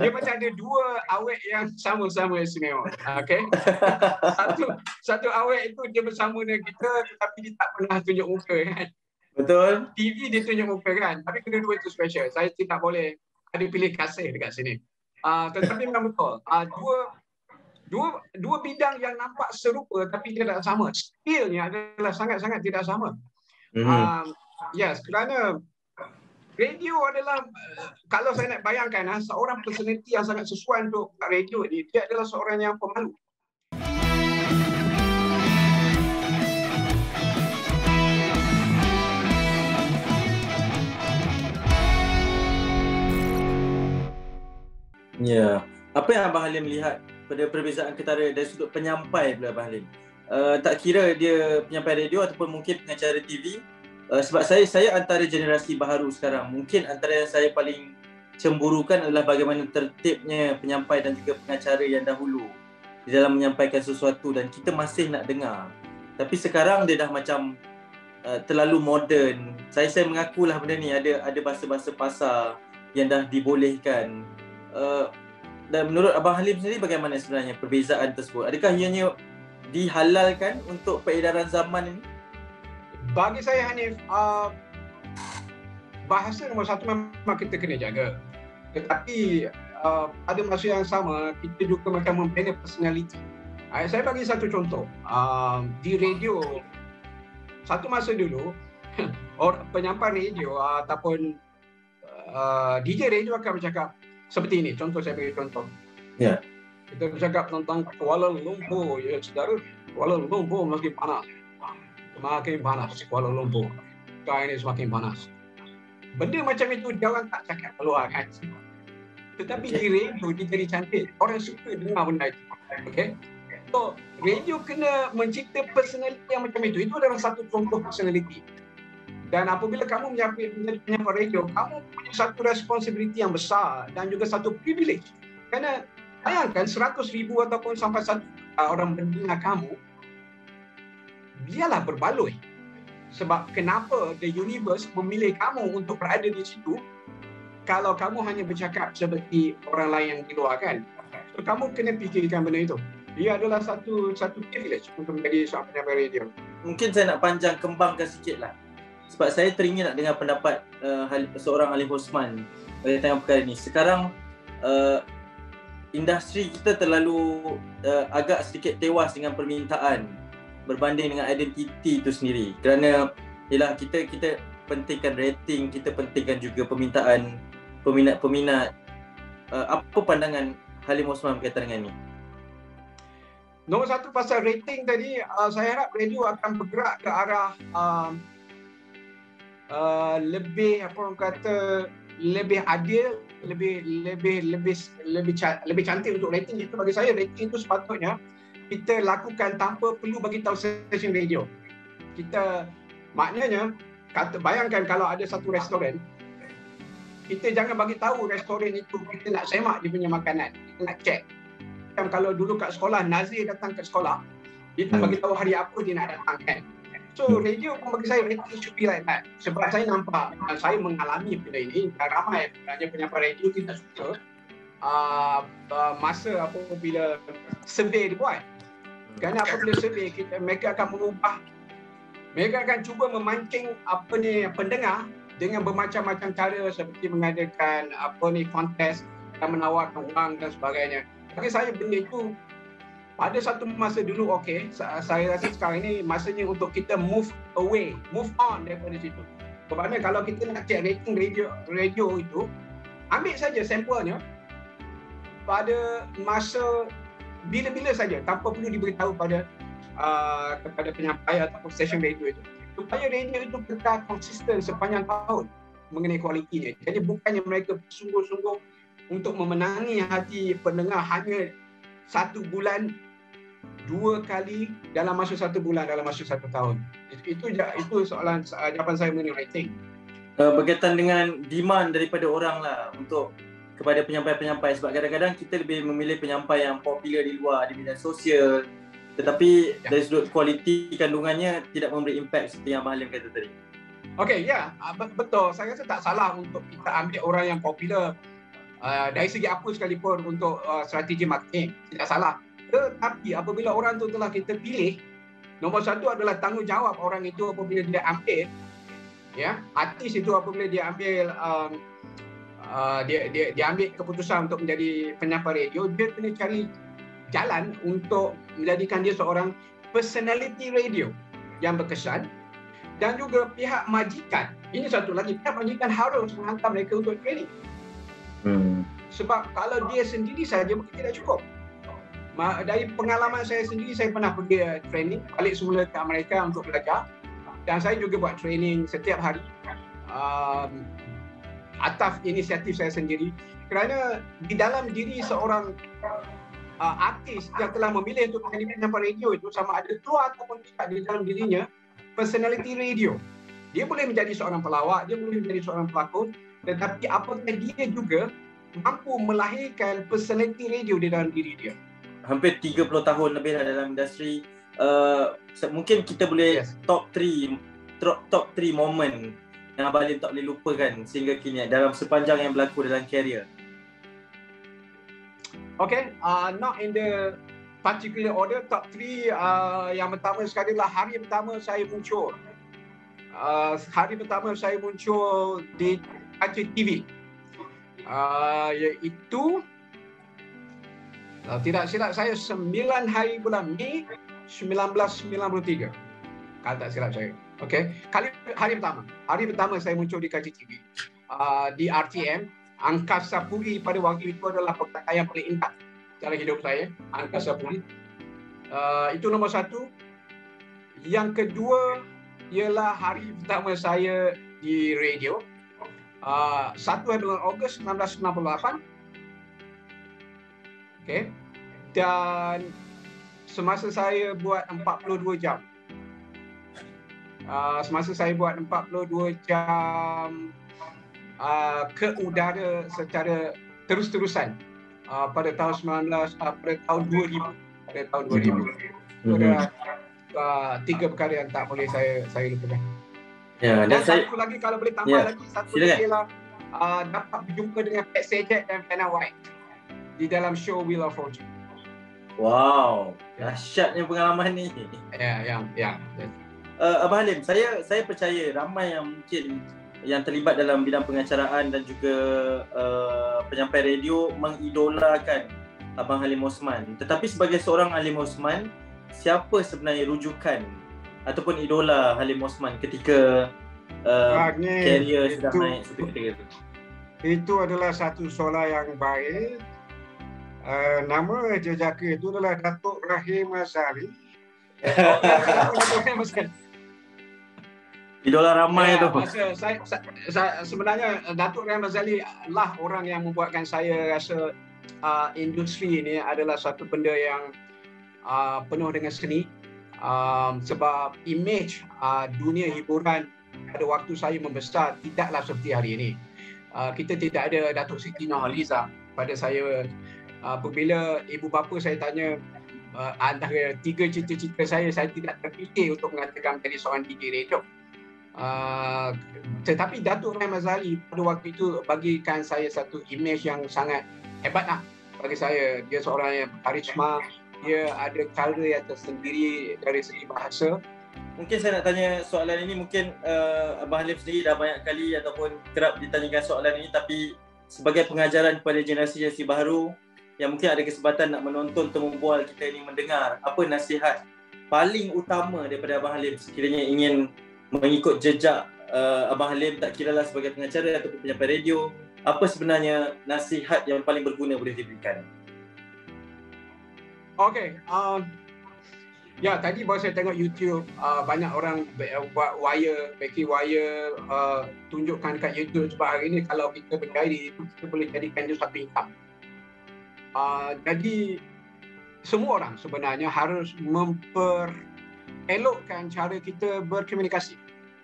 Dia macam ada dua awet yang sama-sama istimewa. Okay? Satu awet itu dia bersama dengan kita tetapi dia tak pernah tunjuk muka kan. Betul. TV dia tunjuk muka kan. Tapi kedua-dua itu special. Saya tidak boleh ada pilih kasih dekat sini. Tetapi memang betul. Dua bidang yang nampak serupa tapi tidak sama. Skillnya adalah sangat-sangat tidak sama. Yes, kerana radio adalah, kalau saya nak bayangkan, seorang personality yang sangat sesuai untuk radio ni, dia adalah seorang yang pemalu. Ya. Apa yang Abang Halim lihat pada perbezaan ketara dari sudut penyampai pula Abang Halim? Tak kira dia penyampai radio ataupun mungkin pengacara TV. Sebab saya antara generasi baharu sekarang. Mungkin antara yang saya paling cemburukan adalah bagaimana tertibnya penyampai dan juga pengacara yang dahulu di dalam menyampaikan sesuatu dan kita masih nak dengar. Tapi sekarang dia dah macam terlalu moden. Saya mengakulah benda ni ada bahasa-bahasa pasar yang dah dibolehkan. Dan menurut Abang Halim sendiri bagaimana sebenarnya perbezaan tersebut? Adakah ianya dihalalkan untuk peredaran zaman ini? Bagi saya Hanif, bahasa nombor satu memang kita kena jaga. Tetapi pada masa yang sama kita juga macam membina personality. Saya bagi satu contoh. Di radio, satu masa dulu penyampai radio ataupun DJ radio akan bercakap seperti ini. Contoh, saya bagi contoh. Ya. Kita bercakap tentang Kuala Lumpur, ya saudara. Kuala Lumpur makin panas. Semakin panas Kuala Lumpur. Sekarang ini semakin panas. Benda macam itu dia orang tak cakap keluar kan. Tetapi di radio dia jadi cantik. Orang suka dengar benda itu. Okay? So, radio kena mencipta personality yang macam itu. Itu adalah satu contoh personality. Dan apabila kamu menjadi penyampai radio, kamu punya satu responsibility yang besar dan juga satu privilege. Kerana bayangkan 100,000 ataupun sampai 1 orang mendengar kamu, biarlah berbaloi. Sebab kenapa the universe memilih kamu untuk berada di situ kalau kamu hanya bercakap seperti orang lain yang di luar kan. So, kamu kena fikirkan benda itu. Dia adalah satu privilege untuk menjadi seorang penyampai radio. Mungkin saya nak panjang kembangkan sikit lah. Sebab saya teringin nak dengar pendapat seorang Halim Osman tentang perkara ini. Sekarang industri kita terlalu agak sedikit tewas dengan permintaan berbanding dengan identiti itu sendiri. Kerana yalah, kita pentingkan rating, kita pentingkan juga permintaan peminat-peminat. Apa pandangan Halim Osman berkaitan dengan ini? Nombor satu pasal rating tadi, saya harap radio akan bergerak ke arah lebih lebih adil, lebih cantik untuk rating itu. Bagi saya rating itu sepatutnya kita lakukan tanpa perlu bagi tahu stesen radio. Kita maknanya bayangkan kalau ada satu restoran, kita jangan bagi tahu restoran itu kita nak semak dia punya makanan, kita nak check. Macam kalau dulu kat sekolah Nazir datang ke sekolah, dia tak bagi tahu hari apa dia nak datang kan. So radio pun bagi saya rating should be like that. Sebab saya nampak dan saya mengalami benda ini dan ramai sebenarnya penyampai radio kita suka masa apabila survey dibuat. Kerana apabila survey mereka akan mengubah, mereka akan cuba memancing pendengar dengan bermacam-macam cara seperti mengadakan kontes dan menawarkan wang dan sebagainya. Bagi saya benda itu pada satu masa dulu okey, saya rasa sekarang ini masanya untuk kita move on daripada situ. Sebabnya kalau kita nak check rating radio itu, ambil saja sampelnya pada masa bila-bila saja tanpa perlu diberitahu kepada penyampai ataupun stesen radio itu. Supaya radio itu tetap konsisten sepanjang tahun mengenai kualitinya. Jadi bukannya mereka sungguh-sungguh untuk memenangi hati pendengar hanya 1 bulan 2 kali dalam masa 1 bulan, dalam masa 1 tahun. Itu soalan jawapan saya mengenai rating. Berkaitan dengan demand daripada orang lah untuk kepada penyampai-penyampai. Sebab kadang-kadang kita lebih memilih penyampai yang popular di luar, di media sosial. Tetapi dari sudut kualiti kandungannya tidak memberi impact seperti yang Abang Halim kata tadi. Okey, ya, betul. Saya rasa tak salah untuk kita ambil orang yang popular dari segi apa sekalipun untuk strategi marketing, tidak salah. Tetapi apabila orang tu telah kita pilih, nombor satu adalah tanggungjawab orang itu apabila dia ambil, ya, artis itu apabila dia ambil dia ambil keputusan untuk menjadi penyampai radio, dia kena cari jalan untuk menjadikan dia seorang personality radio yang berkesan. Dan juga pihak majikan, ini satu lagi, pihak majikan harus menghantar mereka untuk training. Sebab kalau dia sendiri saja mungkin tidak cukup. Dari pengalaman saya sendiri, saya pernah pergi training balik semula ke Amerika untuk belajar, dan saya juga buat training setiap hari atas inisiatif saya sendiri, kerana di dalam diri seorang artis yang telah memilih untuk menjadi penyampai radio itu, sama ada keluar ataupun tidak di dalam dirinya personality radio. Dia boleh menjadi seorang pelawak, dia boleh menjadi seorang pelakon, tetapi apakah dia juga mampu melahirkan personality radio di dalam diri dia? Hampir 30 tahun lebih dalam industri. Mungkin kita boleh top 3 moment yang Abang Halim tak boleh lupakan sehingga kini dalam sepanjang yang berlaku dalam karier. Okay, not in the particular order, top 3. Yang pertama sekali adalah hari pertama saya muncul. Hari pertama saya muncul di kaca TV. Iaitu tidak silap saya 9 hari bulan Mei 1993. Kalau tak silap saya. Okey. Hari pertama saya muncul di kaca TV. Di RTM, Angkasa Puri pada waktu itu adalah pakaian paling indah dalam hidup saya, Angkasa Puri. Itu nombor satu. Yang kedua ialah hari pertama saya di radio. 1 bulan Ogos 1998. Okey. Dan semasa saya buat 42 jam. Semasa saya buat 42 jam ke udara secara terus-terusan pada tahun 2000. Pada tahun 2000. Itu ada 3 perkara yang tak boleh saya lupakan. Ya, dan satu lagi kalau boleh tambah lagi, satu lagi ialah dapat berjumpa dengan Pat Sajak dan Vanna White di dalam show Wheel of Fortune. Wow, dahsyatnya pengalaman ni. Ya. Abang Halim, saya percaya ramai yang mungkin yang terlibat dalam bidang pengacaraan dan juga penyampai radio mengidolakan Abang Halim Osman. Tetapi sebagai seorang Halim Osman, siapa sebenarnya rujukan ataupun idola Halim Osman ketika karier sedang naik seperti itu? Itu adalah satu soalan yang baik. Nama jejaka itu adalah Datuk Rahim Azhari. Idola ramai tu. Sebenarnya Datuk Rahim Azhari lah orang yang membuatkan saya rasa industri ini adalah satu benda yang penuh dengan seni. Sebab imej dunia hiburan pada waktu saya membesar tidaklah seperti hari ini. Kita tidak ada Datuk Siti Nurhaliza pada saya. Apabila ibu bapa saya tanya antara 3 cita-cita saya tidak terpilih untuk mengatakan menjadi seorang DJ radio. Tetapi Datuk Rahim Azhari pada waktu itu bagikan saya satu imej yang sangat hebat lah bagi saya. Dia seorang yang karisma, dia ada cara yang tersendiri dari segi bahasa. Mungkin saya nak tanya soalan ini, mungkin Abang Halim sendiri dah banyak kali ataupun kerap ditanyakan soalan ini, tapi sebagai pengajaran kepada generasi baru yang mungkin ada kesempatan nak menonton temu bual kita ini, mendengar apa nasihat paling utama daripada Abang Halim sekiranya ingin mengikut jejak Abang Halim, tak kiralah sebagai pengacara ataupun penyampai radio, apa sebenarnya nasihat yang paling berguna boleh diberikan? Okey, ya tadi baru saya tengok YouTube, banyak orang buat wire, backing wire, tunjukkan kat YouTube. Sebab hari ini kalau kita berjaya di YouTube, kita boleh jadikan itu satu income. Jadi semua orang sebenarnya harus elokkan cara kita berkomunikasi.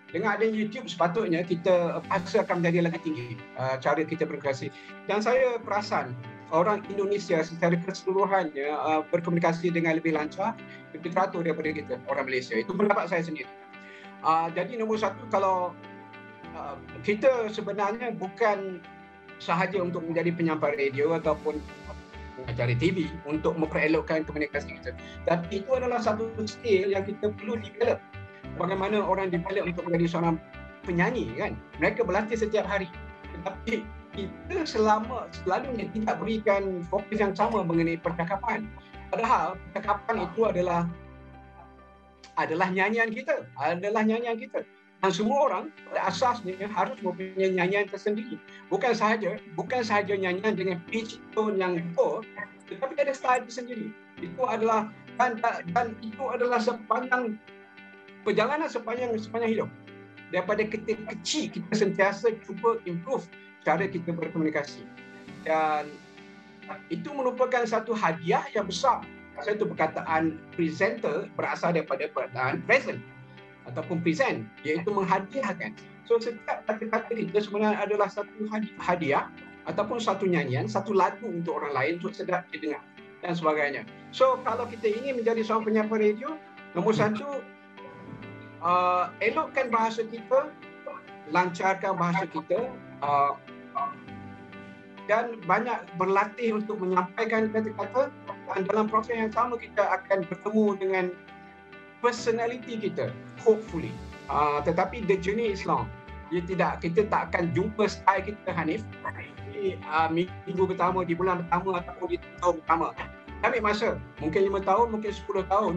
Dengan adanya YouTube, sepatutnya kita paksa akan menjadi lagi tinggi cara kita berkomunikasi. Dan saya perasan orang Indonesia secara keseluruhannya berkomunikasi dengan lebih lancar, lebih teratur daripada kita orang Malaysia. Itu pendapat saya sendiri. Jadi nombor satu, kalau kita sebenarnya bukan sahaja untuk menjadi penyampai radio ataupun pengacara TV untuk memperelokkan komunikasi kita. Tapi itu adalah satu skill yang kita perlu develop. Bagaimana orang develop untuk menjadi seorang penyanyi kan? Mereka berlatih setiap hari. Tetapi kita selalunya tidak berikan fokus yang sama mengenai percakapan. Padahal percakapan itu adalah nyanyian kita, Dan semua orang pada asasnya harus mempunyai nyanyian tersendiri. Bukan sahaja nyanyian dengan pitch tone yang betul, tetapi ada style tersendiri. Itu adalah dan itu adalah sepanjang perjalanan sepanjang hidup. Daripada kita kecil, kita sentiasa cuba improve cara kita berkomunikasi. Dan itu merupakan satu hadiah yang besar. Satu perkataan presenter berasal daripada perkataan present ataupun present, iaitu menghadiahkan. So setiap kata-kata kita sebenarnya adalah satu hadiah ataupun satu nyanyian, satu lagu untuk orang lain untuk sedap didengar dan sebagainya. So kalau kita ingin menjadi seorang penyampai radio, nombor satu, elokkan bahasa kita, lancarkan bahasa kita, dan banyak berlatih untuk menyampaikan kata-kata, dan dalam proses yang sama kita akan bertemu dengan personality kita, hopefully. Tetapi the journey is long. Kita tak akan jumpa style kita, Hanif, di minggu pertama, di bulan pertama ataupun di tahun pertama. Ambil masa, mungkin 5 tahun, mungkin 10 tahun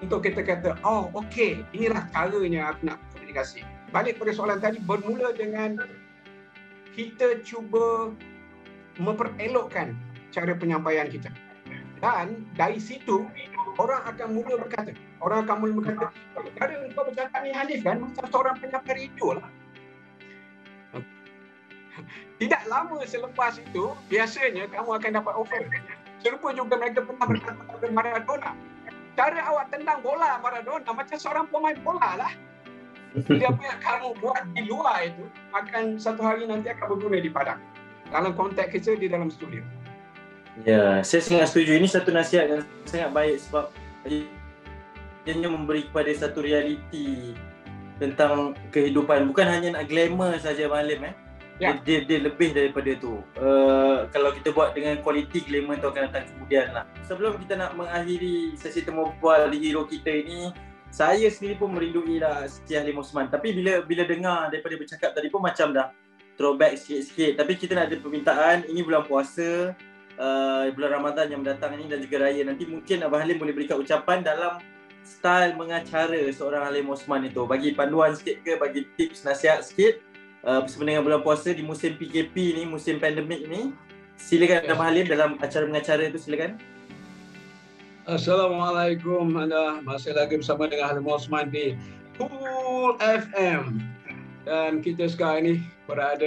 untuk kita kata, oh okey, inilah caranya aku nak komunikasi. Balik pada soalan tadi, bermula dengan kita cuba memperelokkan cara penyampaian kita. Dan dari situ, orang akan mula berkata, kalau kau bercakap ni Hanif kan, macam seorang penyampai radio lah. Tidak lama selepas itu, biasanya kamu akan dapat offer. Serupa juga mereka pernah berkata kepada Maradona. Cara awak tendang bola Maradona macam seorang pemain bola lah. Jadi apa yang kamu buat di luar itu akan satu hari nanti akan berguna di padang. Dalam konteks kita di dalam studio. Ya, saya sangat setuju. Ini satu nasihat yang sangat baik sebab ianya memberi kepada satu realiti tentang kehidupan. Bukan hanya nak glamour saja Malim. Ya. Dia lebih daripada tu. Kalau kita buat dengan kualiti, glamour tu akan datang kemudian lah. Sebelum kita nak mengakhiri sesi temu bual di hero kita ini, saya sendiri pun merindui lah Siti Halim Osman. Tapi bila dengar daripada bercakap tadi pun macam dah throwback sikit-sikit. Tapi kita nak ada permintaan, ini bulan puasa, bulan Ramadan yang mendatang ini dan juga raya nanti, mungkin Abang Halim boleh berikan ucapan dalam style mengacara seorang Halim Osman itu. Bagi panduan sikit ke, bagi tips, nasihat sikit bersama dengan bulan puasa di musim PKP ni, musim pandemik ni. Silakan Abang Halim dalam acara mengacara itu, silakan. Assalamualaikum, anda masih lagi bersama dengan Halim Osman di Cool FM. Dan kita sekarang ini berada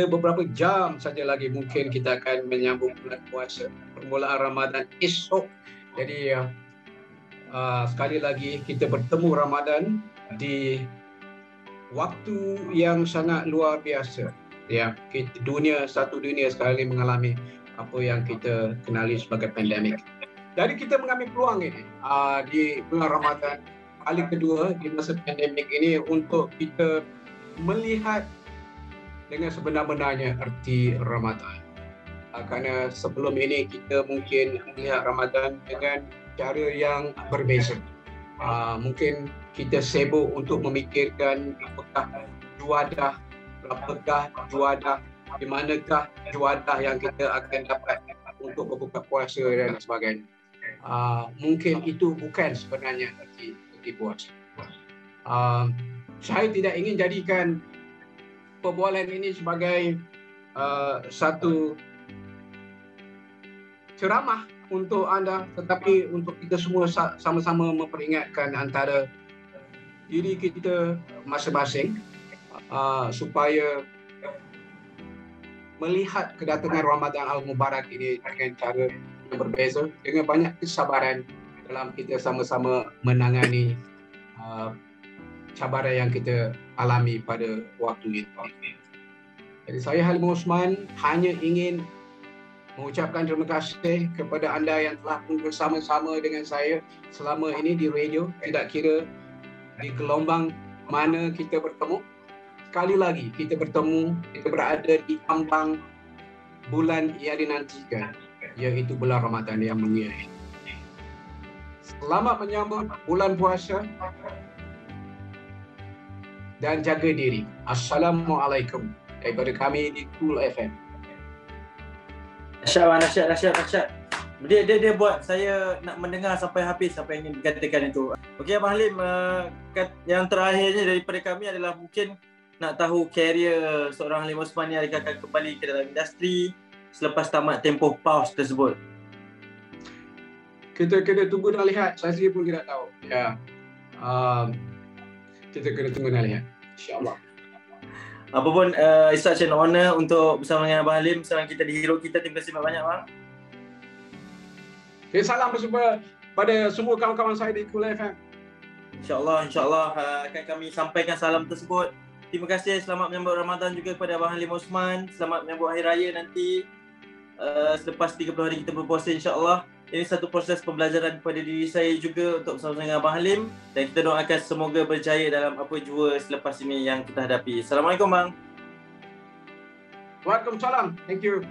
beberapa jam saja lagi mungkin kita akan menyambung bulan puasa, permulaan Ramadan esok. Jadi sekali lagi kita bertemu Ramadan di waktu yang sangat luar biasa. Ya, satu dunia sekali mengalami apa yang kita kenali sebagai pandemik. Jadi kita mengambil peluang ini di bulan Ramadan kali kedua di masa pandemik ini untuk kita melihat dengan sebenar-benarnya arti Ramadan. Kerana sebelum ini kita mungkin melihat Ramadan dengan cara yang berbeza. Mungkin kita sibuk untuk memikirkan apakah juadah, di manakah juadah yang kita akan dapat untuk berbuka puasa dan sebagainya. Mungkin itu bukan sebenarnya arti puasa. Saya tidak ingin jadikan perbualan ini sebagai satu ceramah untuk anda, tetapi untuk kita semua sama-sama memperingatkan antara diri kita masing-masing supaya melihat kedatangan Ramadan Al-Mubarak ini dengan cara yang berbeza, dengan banyak kesabaran dalam kita sama-sama menangani cabaran yang kita alami pada waktu itu. Jadi saya Halim Osman hanya ingin mengucapkan terima kasih kepada anda yang telah pun bersama-sama dengan saya selama ini di radio, tidak kira di gelombang mana kita bertemu. sekali lagi kita bertemu, kita berada di ambang bulan yang dinantikan, iaitu bulan Ramadan yang mulia. Selamat menyambut bulan puasa dan jaga diri. Assalamualaikum daripada kami di Cool FM. Dahsyat. Dia buat saya nak mendengar sampai habis apa yang ingin dikatakan itu. Okey Abang Halim, yang terakhirnya daripada kami adalah mungkin nak tahu karier seorang Halim Osman ni adakah akan kembali ke dalam industri selepas tamat tempoh pause tersebut. Kita kena tunggu dan lihat. Saya sendiri pun tidak tahu. Ya. Kita kena tunggu dan lihat. InsyaAllah. Apapun, it's such an honor untuk bersama dengan Abang Halim bersama kita di Hero kita. Terima kasih banyak bang. Okay, salam pada semua kawan-kawan saya di Cool FM. InsyaAllah akan kami sampaikan salam tersebut. Terima kasih, selamat menyambut Ramadan juga kepada Abang Halim Osman. Selamat menyambut Hari Raya nanti. Selepas 30 hari kita berpuasa insyaAllah. Ini satu proses pembelajaran kepada diri saya juga untuk bersama dengan Abang Halim. Dan kita doakan semoga berjaya dalam apa jua selepas ini yang kita hadapi. Assalamualaikum bang. Waalaikumsalam. Thank you.